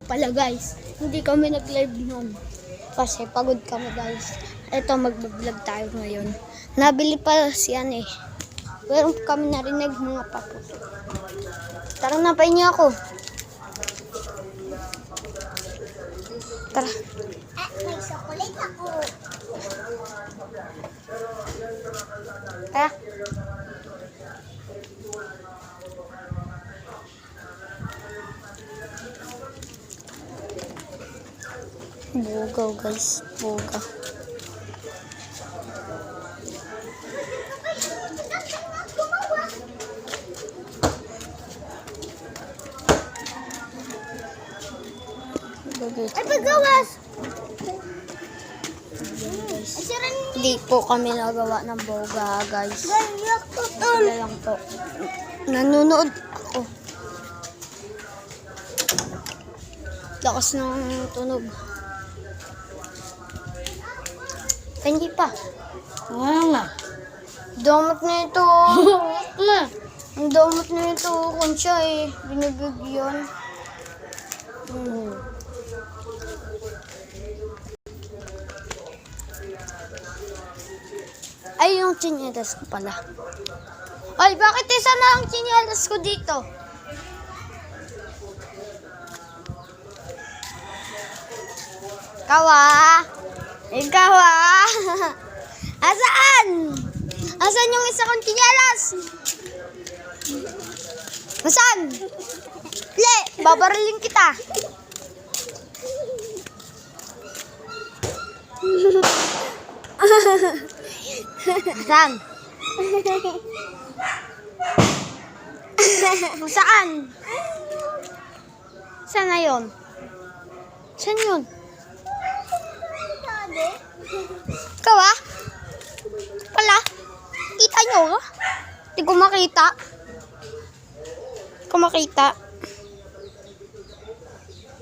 pala guys, hindi kami nag-live noon. Kasi pagod kami guys. Ito, mag-vlog tayo ngayon. Nabili pa siyan eh. Pero kami narinig mga paputo. Tara na, pahingi ako. Tara. May chocolate ako. Tara. Bugaw guys, bugaw. Ay, paggawas! Hindi po kami nagawa ng boga guys. Gayak ko to. Wala lang po. Nanonood ako. Lakas ng tunog. Hindi pa. Wala nga. Damot na ito. Wala. Ang damot na ito. Kung siya eh. Binibigyan. Ay, yung tsinelas ko pala. Ay, bakit isa na ang tsinelas ko dito? Ikaw ah! Ikaw ah! Asaan? Asan yung isa kong tsinelas? Asan? Le, babaraling kita. Saan? Saan? Saan na yun? Saan yun? Ikaw ah? Pala? Kita nyo? Hindi ko makita. Hindi ko makita.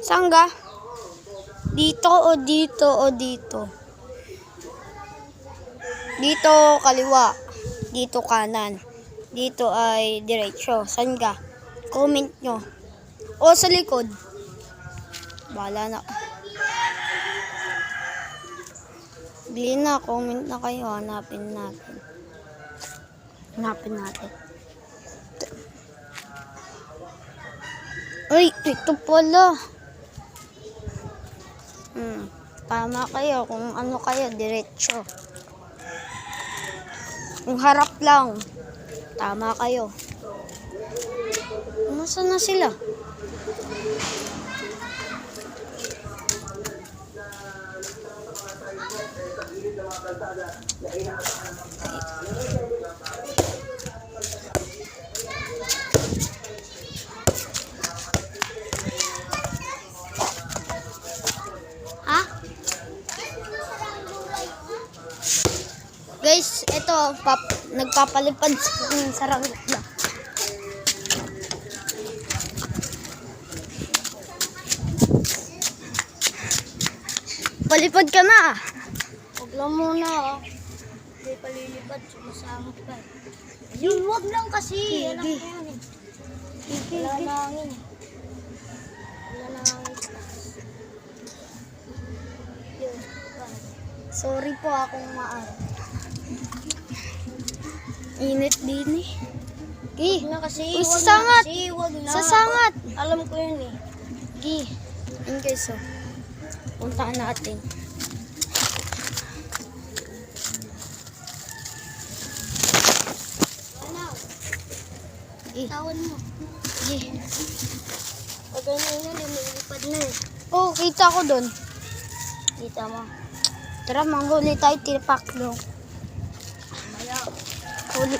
Saan ga? Dito o dito o dito? Dito kaliwa, dito kanan, dito ay diretso. Saan ka? Comment nyo. O sa likod. Bahala na. Bili na, comment na kayo. Hanapin natin. Hanapin natin. Uy, ito pala. Tama kayo kung ano kayo, diretso. Kung harap lang, tama kayo. Nasaan na sila? Ha? Guys, ito, nagpapalipad ng saranggola. Palipad ka na. Huwag lang muna ah. Hindi palilipad. Sumasangit pa. Yung huwag lang kasi. Alam ko yan eh. Wala na hangin eh. Wala na hangin. Yun. Sorry po akong maar. Init din eh. Gi, Huwag na kasi. Uy, Huwag sasangat. na kasi. Huwag na. Sasangat. Alam ko yun eh. Gi, yun guys oh. Puntaan natin. Ano? Gi, Tawan mo. gi. Pag ganyan yun, lumilipad na eh. Oh, kita ko dun. Kita mo. Tara, manghuli tayo, tirapaklong. Maya. Huli.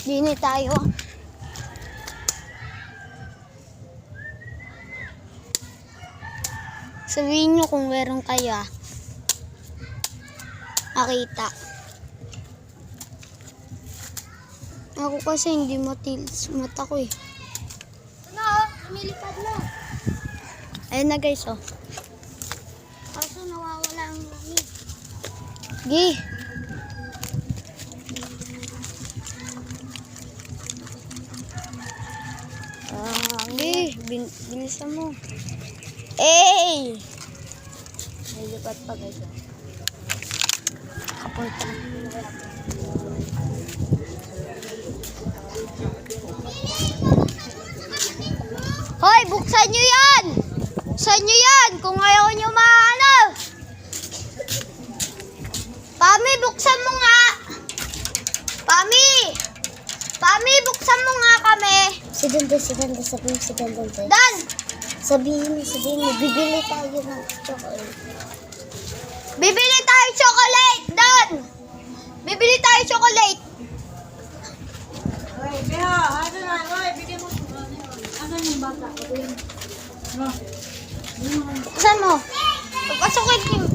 Dini tayo. Sabihin nyo kung meron kayo ah. Nakita. Ako kasi hindi matilis mata ko eh. Ano? Lumilipad na. Ayun na guys oh. Kaso nawawala ang lamig. Gi. Bilisan mo. Eh! May lipat pa guys. Kapunta. Hoy, buksan nyo yan! Buksan nyo yan! Kung ayaw nyo maano! Pami, buksan mo nga! Pami! Pami, buksan mo nga kami! Si Dondon, sabihin si Dondon. Dan! Sabihin mo, bibili tayo ng chocolate. Bibili tayo chocolate! Dan! Bibili tayo chocolate! Oy, Beha, ano na? Oy, bigyan mo. Asan yung bata? No. Buksan mo! Pagpasukin niyo!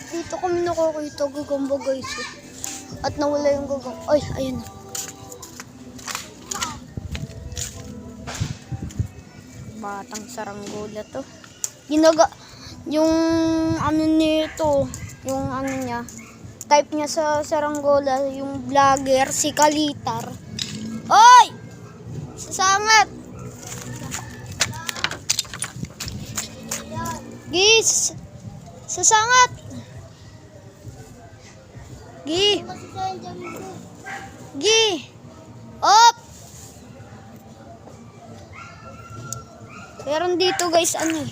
Dito kami nakakita gagamba guys. At nawala yung gagamba. Ay, ayun na. Batang saranggola to. Yung ano nito, yung ano niya, type niya sa saranggola, yung vlogger, si Kalitar. Oy! Sasangat! Gis! Sasangat! Gi! Gi! Op! Meron dito guys, ano eh.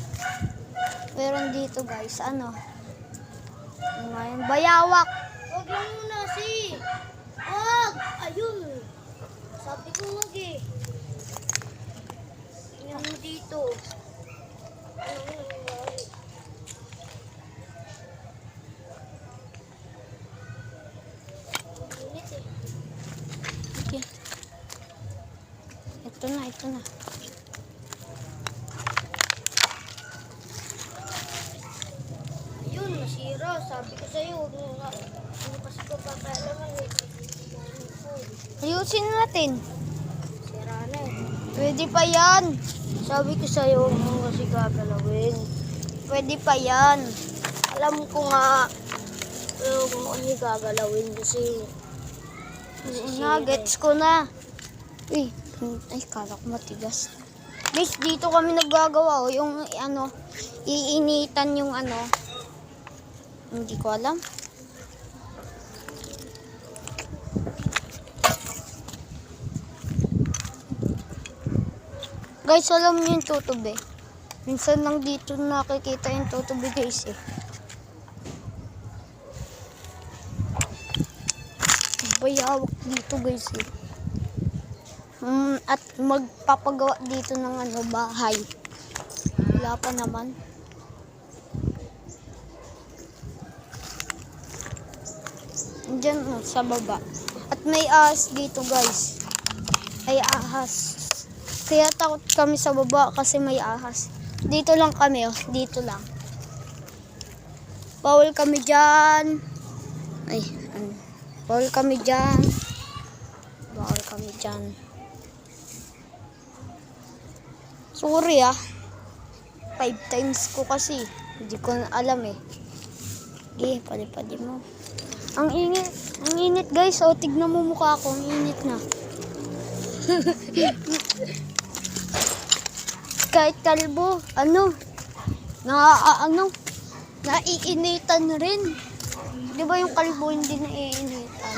Meron dito guys, ano. Ano nga yun? Bayawak. Huwag lang muna si. Huwag! Ayun. Sabi ko huwag eh. Tingnan mo dito. Init eh. Okay. Ito na, ito na. Ayun, nasira. Sabi ko sa'yo, huwag mo nga. Ano kasi ko papalaman eh. Ayusin natin. Sira na eh. Pwede pa yan. Sabi ko sa'yo, huwag mo kasi gagalawin. Pwede pa yan. Alam ko nga, pero huwag mo kasi gagalawin kasi Nuggets ko na. Uy, ay, kala ko matigas. Guys, dito kami naggagawa. Yung ano, iinitan yung ano. Hindi ko alam. Guys, alam niyo yung tutubi. Minsan lang dito nakikita yung tutubi guys eh. Bayawak dito guys eh. At magpapagawa dito ng ano, bahay. Wala pa naman. Diyan sa baba. At may ahas dito guys. Ay ahas. Kaya takot kami sa baba kasi may ahas. Dito lang kami oh. Dito lang. Bawal kami dyan. Ay, ano. Bawal kami dyan. Bawal kami dyan. Sorry ah. 5 times ko kasi. Hindi ko na alam eh. Okay, pali-pali mo. Ang init guys. O, tignan mo mukha ko. Ang init na. Kahit kalbo, ano, naiinitan rin. Di ba yung kalbo hindi naiinitan?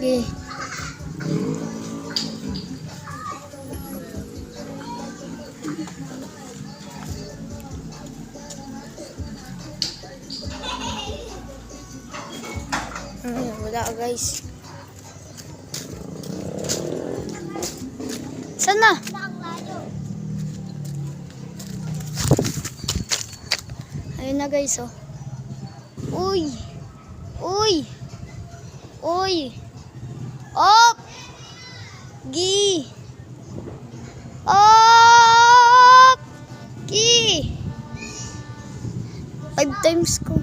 Okay. Wala guys. Sana? Ayun na guys oh. Uy! Uy! Uy! Op! Gi! Op! Gi! 5 times ko.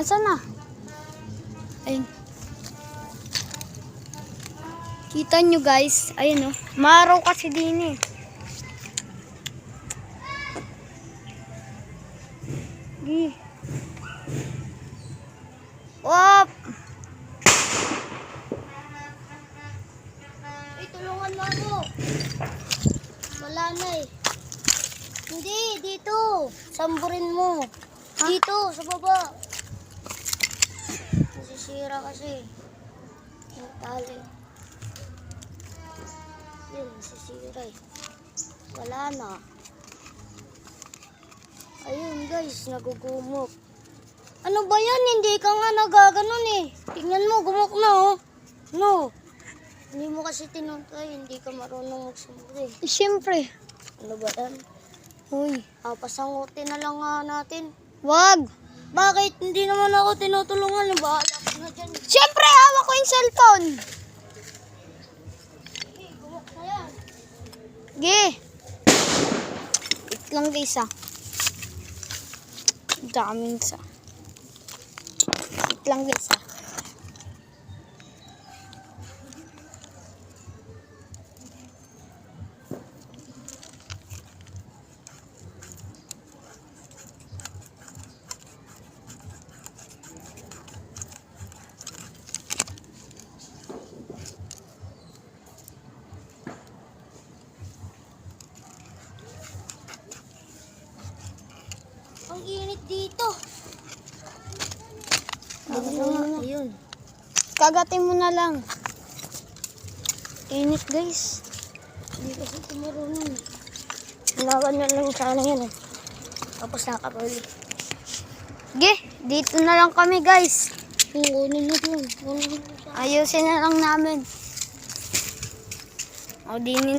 Asan na? Ayun. Kita nyo guys. Ayun oh. Maaraw kasi din eh. Gi. Wop! Ay, tulungan mo ako. Wala na eh. Hindi, dito. Samburin mo. Dito, sa baba. Nasisira kasi. Yung tali. Yun, nasisira eh. Wala na. Ayun guys, nagugumok. Ano ba yan? Hindi ka nga nagaganon eh. Tingnan mo, gumok na oh. No. Hindi mo kasi tinuntay, hindi ka marunong magsumbo eh. Siyempre. Ano ba yan? Uy. Pasangutin na lang nga natin. Wag. Bakit? Hindi naman ako tinutulungan. Bahala ka na dyan. Siyempre, hawak ko yung cellphone. Hey, gumok na yan. Gi. Wait lang guys ah. Daming sa. Wait lang guys ah. Ang init dito. Ayun. Kagatin mo na lang. Init guys. Hindi kasi ito marunong. Hanawan na lang sana yan eh. Tapos nakapali. Gi. Dito na lang kami guys. Kunin na yun. Kunin na siya. Ayusin na lang namin. O dinin